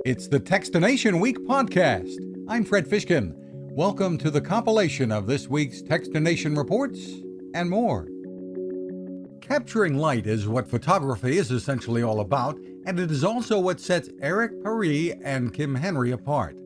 It's the Techstination Week podcast. I'm Fred Fishkin. Welcome to the compilation of this week's Techstination reports and more. Capturing light is what photography is essentially all about, and it is also what sets Eric Paris and Kim Henry apart.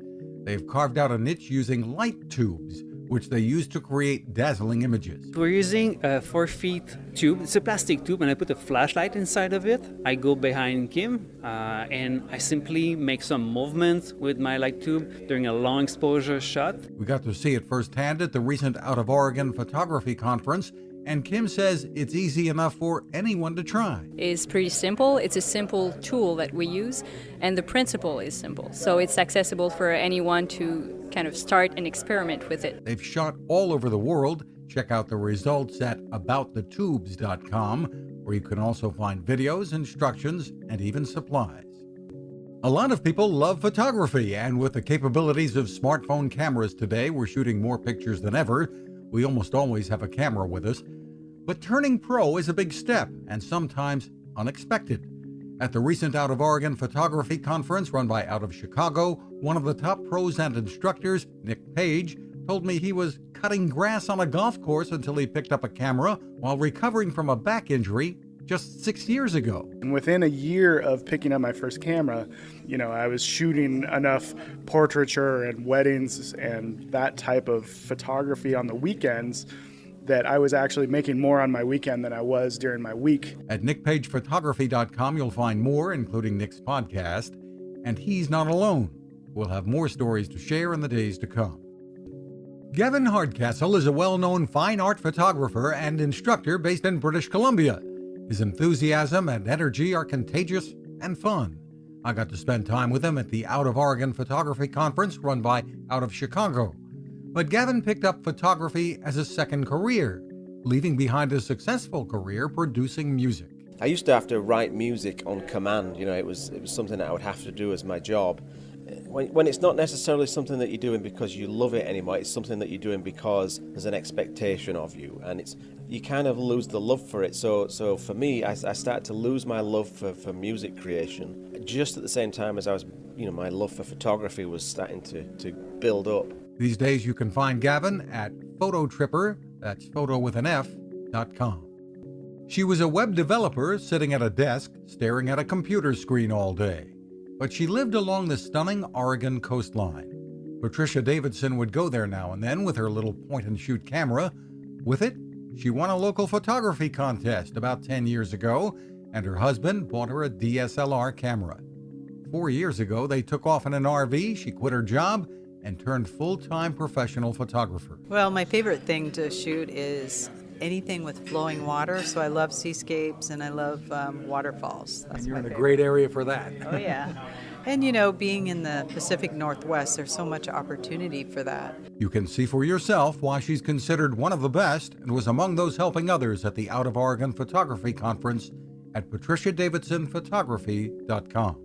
They've carved out a niche using light tubes, which they use to create dazzling images. We're using a 4-feet tube. It's a plastic tube, and I put a flashlight inside of it. I go behind Kim, and I simply make some movement with my light tube during a long exposure shot. We got to see it firsthand at the recent Out of Oregon Photography Conference, and Kim says it's easy enough for anyone to try. It's pretty simple. It's a simple tool that we use, and the principle is simple. So it's accessible for anyone to kind of start and experiment with it. They've shot all over the world. Check out the results at aboutthetubes.com, where you can also find videos, instructions, and even supplies. A lot of people love photography, and with the capabilities of smartphone cameras today, we're shooting more pictures than ever. We almost always have a camera with us. But turning pro is a big step, and sometimes unexpected. At the recent Out of Oregon Photography Conference run by Out of Chicago, one of the top pros and instructors, Nick Page, told me he was cutting grass on a golf course until he picked up a camera while recovering from a back injury just 6 years ago. And within a year of picking up my first camera, I was shooting enough portraiture and weddings and that type of photography on the weekends that I was actually making more on my weekend than I was during my week. At nickpagephotography.com, you'll find more, including Nick's podcast. And he's not alone. We'll have more stories to share in the days to come. Gavin Hardcastle is a well-known fine art photographer and instructor based in British Columbia. His enthusiasm and energy are contagious and fun. I got to spend time with him at the Out of Oregon Photography Conference run by Out of Chicago. But Gavin picked up photography as a second career, leaving behind a successful career producing music. I used to have to write music on command. It was something that I would have to do as my job. When it's not necessarily something that you're doing because you love it anymore, it's something that you're doing because there's an expectation of you, and you kind of lose the love for it. So for me, I started to lose my love for music creation just at the same time as I was, my love for photography was starting to build up. These days you can find Gavin at Phototripper, that's photo with an F.com. She was a web developer sitting at a desk staring at a computer screen all day. But she lived along the stunning Oregon coastline. Patricia Davidson would go there now and then with her little point-and-shoot camera. With it, she won a local photography contest about 10 years ago, and her husband bought her a DSLR camera. 4 years ago, they took off in an RV, she quit her job, and turned full-time professional photographer. Well, my favorite thing to shoot is anything with flowing water, so I love seascapes and I love waterfalls. And you're in a great area for that. Oh, yeah. And, being in the Pacific Northwest, there's so much opportunity for that. You can see for yourself why she's considered one of the best and was among those helping others at the Out of Oregon Photography Conference at patriciadavidsonphotography.com.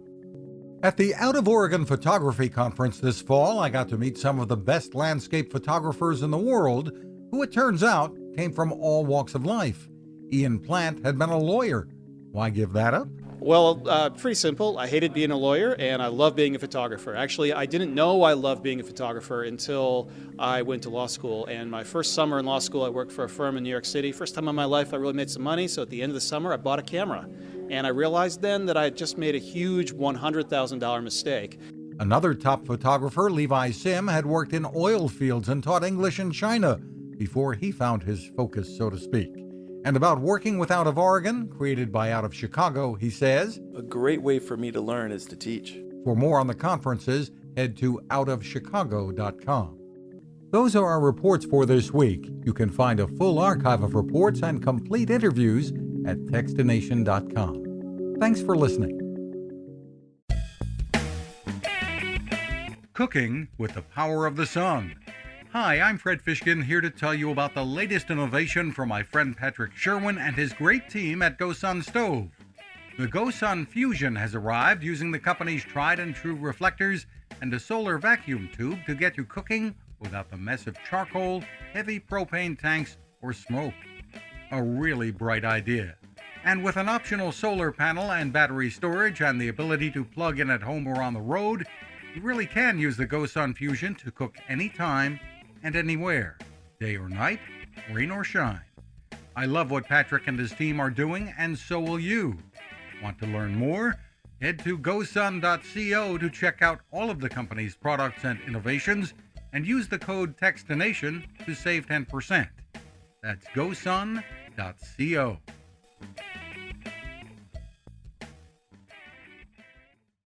At the Out of Oregon Photography Conference this fall, I got to meet some of the best landscape photographers in the world, who it turns out came from all walks of life. Ian Plant had been a lawyer. Why give that up? Well, pretty simple. I hated being a lawyer, and I love being a photographer. Actually, I didn't know I loved being a photographer until I went to law school. And my first summer in law school, I worked for a firm in New York City. First time in my life I really made some money, so at the end of the summer, I bought a camera. And I realized then that I had just made a huge $100,000 mistake. Another top photographer, Levi Sim, had worked in oil fields and taught English in China before he found his focus, so to speak. And about working with Out of Oregon, created by Out of Chicago, he says, a great way for me to learn is to teach. For more on the conferences, head to outofchicago.com. Those are our reports for this week. You can find a full archive of reports and complete interviews at Techstination.com. Thanks for listening. Cooking with the power of the sun. Hi, I'm Fred Fishkin, here to tell you about the latest innovation from my friend Patrick Sherwin and his great team at GoSun Stove. The GoSun Fusion has arrived using the company's tried and true reflectors and a solar vacuum tube to get you cooking without the mess of charcoal, heavy propane tanks, or smoke. A really bright idea. And with an optional solar panel and battery storage and the ability to plug in at home or on the road, you really can use the GoSun Fusion to cook anytime and anywhere, day or night, rain or shine. I love what Patrick and his team are doing, and so will you. Want to learn more? Head to gosun.co to check out all of the company's products and innovations, and use the code Techstination to save 10%. That's gosun.co.